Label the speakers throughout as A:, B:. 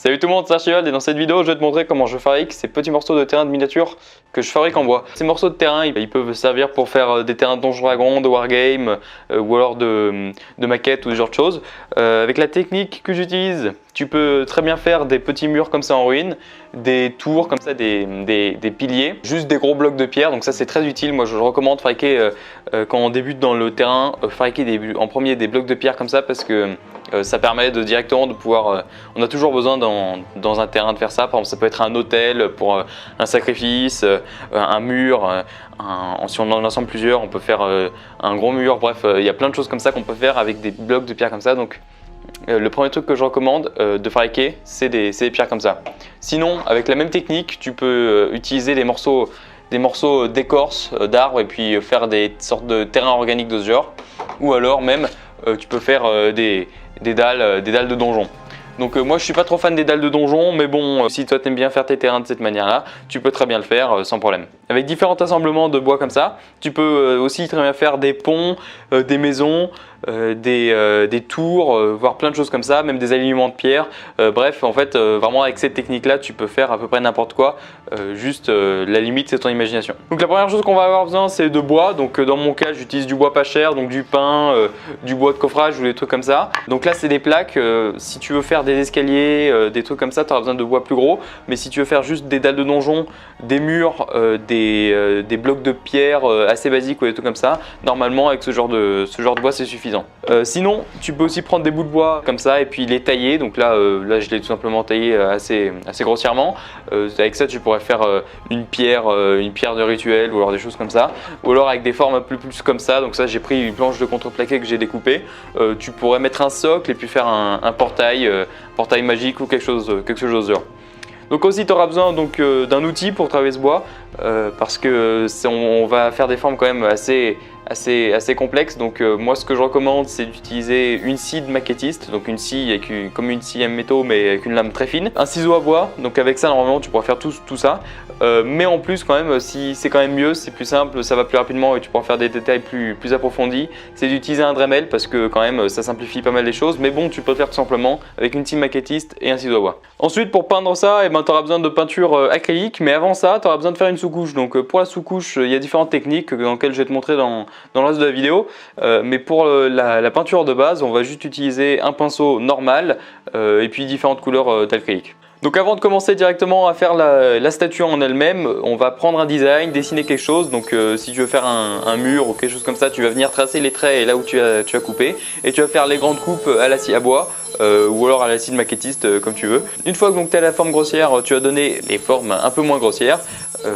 A: Salut tout le monde, c'est Archibald et dans cette vidéo je vais te montrer comment je fabrique ces petits morceaux de terrain de miniature que je fabrique en bois. Ces morceaux de terrain ils peuvent servir pour faire des terrains de Donjons Dragons, de Wargame ou alors de maquettes ou ce genre de choses. Avec la technique que j'utilise, tu peux très bien faire des petits murs comme ça en ruine, des tours comme ça, des piliers, juste des gros blocs de pierre, donc ça c'est très utile. Moi je recommande fabriquer quand on débute dans le terrain, fabriquer en premier des blocs de pierre comme ça parce que ça permet directement de pouvoir, on a toujours besoin dans un terrain de faire ça. Par exemple ça peut être un hôtel pour un sacrifice, un mur, si on en assemble plusieurs on peut faire un gros mur, bref il y a plein de choses comme ça qu'on peut faire avec des blocs de pierre comme ça. Donc le premier truc que je recommande de fabriquer c'est des pierres comme ça. Sinon avec la même technique tu peux utiliser des morceaux d'écorce d'arbres et puis faire des sortes de terrains organiques de ce genre, ou alors même tu peux faire des dalles de donjon. Donc moi je suis pas trop fan des dalles de donjon, mais bon si toi t'aimes bien faire tes terrains de cette manière là, tu peux très bien le faire sans problème. Avec différents assemblements de bois comme ça, tu peux aussi très bien faire des ponts, des maisons, des tours, voire plein de choses comme ça, même des alignements de pierre. Bref, en fait, vraiment avec cette technique-là, tu peux faire à peu près n'importe quoi. Juste, la limite, c'est ton imagination. Donc la première chose qu'on va avoir besoin, c'est de bois. Donc dans mon cas, j'utilise du bois pas cher, donc du pin, du bois de coffrage ou des trucs comme ça. Donc là, c'est des plaques. Si tu veux faire des escaliers, des trucs comme ça, tu auras besoin de bois plus gros. Mais si tu veux faire juste des dalles de donjon, des murs, des blocs de pierre assez basiques ou des trucs comme ça, normalement, avec ce genre de bois, c'est suffisant. Sinon, tu peux aussi prendre des bouts de bois comme ça et puis les tailler. Donc là, je l'ai tout simplement taillé assez grossièrement. Avec ça, tu pourrais faire une pierre de rituel ou alors des choses comme ça. Ou alors avec des formes un peu plus comme ça. Donc ça, j'ai pris une planche de contreplaqué que j'ai découpée. Tu pourrais mettre un socle et puis faire un portail magique ou quelque chose de genre. Donc aussi tu auras besoin d'un outil pour travailler ce bois parce que on va faire des formes quand même assez complexes. Donc moi ce que je recommande c'est d'utiliser une scie de maquettiste, donc une scie comme une scie à métaux mais avec une lame très fine, un ciseau à bois, donc avec ça normalement tu pourras faire tout ça, mais en plus quand même si c'est quand même mieux, c'est plus simple, ça va plus rapidement et tu pourras faire des détails plus approfondis, c'est d'utiliser un Dremel parce que quand même ça simplifie pas mal les choses, mais bon tu peux le faire tout simplement avec une scie maquettiste et un ciseau à bois. Ensuite pour peindre ça, tu auras besoin de peinture acrylique, mais avant ça tu auras besoin de faire une sous-couche. Donc pour la sous-couche il y a différentes techniques dans lesquelles je vais te montrer dans le reste de la vidéo, mais pour la peinture de base on va juste utiliser un pinceau normal et puis différentes couleurs d'acrylique. Donc avant de commencer directement à faire la statue en elle-même, on va prendre un design, dessiner quelque chose. Donc si tu veux faire un mur ou quelque chose comme ça, tu vas venir tracer les traits et là où tu as coupé, et tu vas faire les grandes coupes à la scie à bois ou alors à la scie de maquettiste comme tu veux. Une fois que tu as la forme grossière, tu vas donner les formes un peu moins grossières,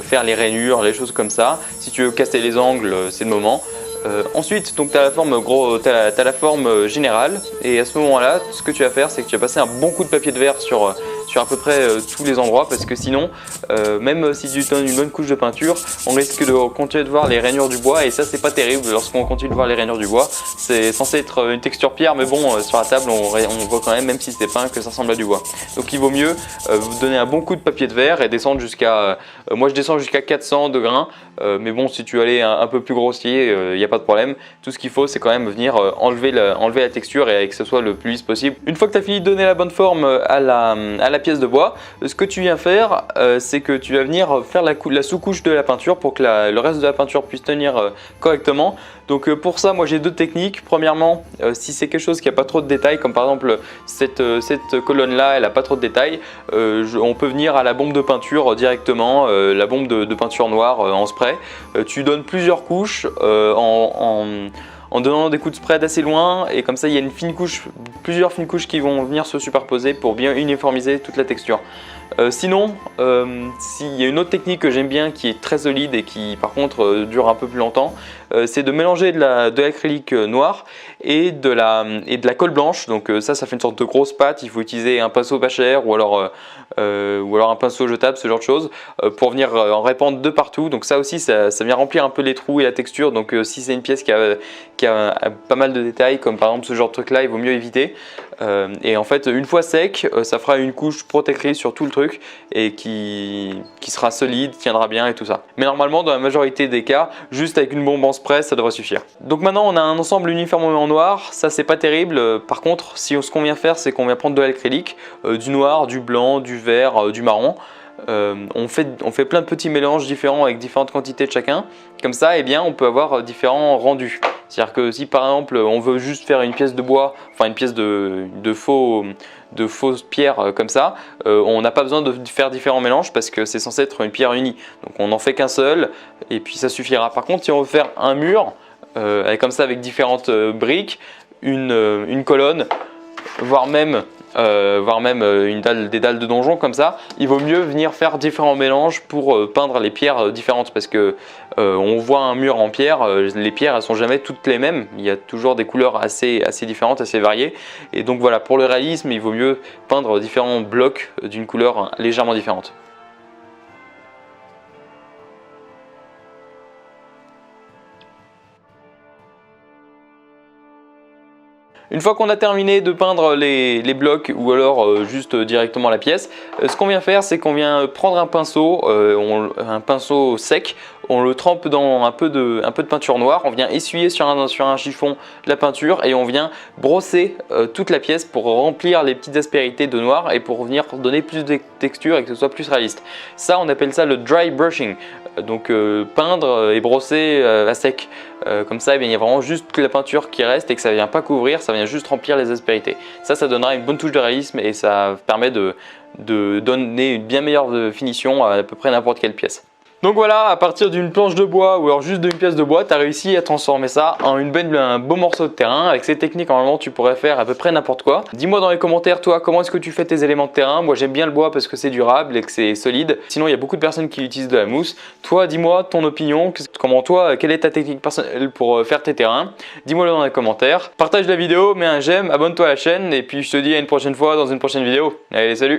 A: faire les rainures, les choses comme ça. Si tu veux casser les angles, c'est le moment. Ensuite, tu as la forme générale, et à ce moment-là, ce que tu vas faire, c'est que tu vas passer un bon coup de papier de verre sur à peu près tous les endroits, parce que sinon, même si tu donnes une bonne couche de peinture, on risque de continuer de voir les rainures du bois, et ça c'est pas terrible lorsqu'on continue de voir les rainures du bois. C'est censé être une texture pierre, mais bon, sur la table on voit quand même si c'est peint, que ça ressemble à du bois. Donc il vaut mieux vous donner un bon coup de papier de verre et descendre jusqu'à, moi je descends jusqu'à 400 de grains, mais bon si tu veux aller un peu plus grossier, il n'y a pas de problème. Tout ce qu'il faut c'est quand même venir enlever la texture et que ce soit le plus lisse possible. Une fois que tu as fini de donner la bonne forme à la pièce de bois, ce que tu viens faire c'est que tu vas venir faire la sous-couche de la peinture pour que le reste de la peinture puisse tenir correctement. Donc pour ça moi j'ai deux techniques. Premièrement, si c'est quelque chose qui n'a pas trop de détails, comme par exemple cette colonne là elle n'a pas trop de détails, on peut venir à la bombe de peinture directement, la bombe de peinture noire en spray. Tu donnes plusieurs couches en donnant des coups de spray d'assez loin, et comme ça il y a plusieurs fines couches qui vont venir se superposer pour bien uniformiser toute la texture. Sinon, s'il y a une autre technique que j'aime bien qui est très solide et qui par contre dure un peu plus longtemps, c'est de mélanger de l'acrylique noir et de la colle blanche. Donc ça fait une sorte de grosse pâte. Il faut utiliser un pinceau pas cher ou alors un pinceau jetable, ce genre de choses, pour venir en répandre de partout. Donc ça aussi ça vient remplir un peu les trous et la texture. Donc si c'est une pièce qui a pas mal de détails, comme par exemple ce genre de truc là, il vaut mieux éviter. Et en fait, une fois sec, ça fera une couche protectrice sur tout le truc et qui sera solide, tiendra bien et tout ça. Mais normalement, dans la majorité des cas, juste avec une bombe en spray, ça devrait suffire. Donc maintenant, on a un ensemble uniformément noir. Ça, c'est pas terrible. Par contre, ce qu'on vient faire, c'est qu'on vient prendre de l'acrylique, du noir, du blanc, du vert, du marron. On fait plein de petits mélanges différents avec différentes quantités de chacun. Comme ça, eh bien, on peut avoir différents rendus. C'est-à-dire que si par exemple on veut juste faire une pièce de bois, enfin une pièce de fausses pierres comme ça, on n'a pas besoin de faire différents mélanges parce que c'est censé être une pierre unie. Donc on n'en fait qu'un seul et puis ça suffira. Par contre, si on veut faire un mur, comme ça avec différentes briques, une colonne, voire même des dalles de donjon comme ça, il vaut mieux venir faire différents mélanges pour peindre les pierres différentes parce que on voit un mur en pierre, les pierres elles sont jamais toutes les mêmes, il y a toujours des couleurs assez différentes, assez variées et donc voilà, pour le réalisme il vaut mieux peindre différents blocs d'une couleur légèrement différente. Une fois qu'on a terminé de peindre les blocs ou alors juste directement la pièce, ce qu'on vient faire, c'est qu'on vient prendre un pinceau sec, on le trempe dans un peu de peinture noire, on vient essuyer sur un chiffon de la peinture et on vient brosser toute la pièce pour remplir les petites aspérités de noir et pour venir donner plus de texture et que ce soit plus réaliste. Ça, on appelle ça le dry brushing, donc peindre et brosser à sec. Comme ça, eh bien, il y a vraiment juste la peinture qui reste et que ça ne vient pas couvrir, ça vient juste remplir les aspérités. Ça donnera une bonne touche de réalisme et ça permet de donner une bien meilleure finition à peu près n'importe quelle pièce. Donc voilà, à partir d'une planche de bois ou alors juste d'une pièce de bois, tu as réussi à transformer ça en un beau morceau de terrain. Avec ces techniques, normalement, tu pourrais faire à peu près n'importe quoi. Dis-moi dans les commentaires, toi, comment est-ce que tu fais tes éléments de terrain? Moi, j'aime bien le bois parce que c'est durable et que c'est solide. Sinon, il y a beaucoup de personnes qui utilisent de la mousse. Toi, dis-moi ton opinion. Quelle est ta technique personnelle pour faire tes terrains? Dis-moi-le dans les commentaires. Partage la vidéo, mets un j'aime, abonne-toi à la chaîne et puis je te dis à une prochaine fois dans une prochaine vidéo. Allez, salut!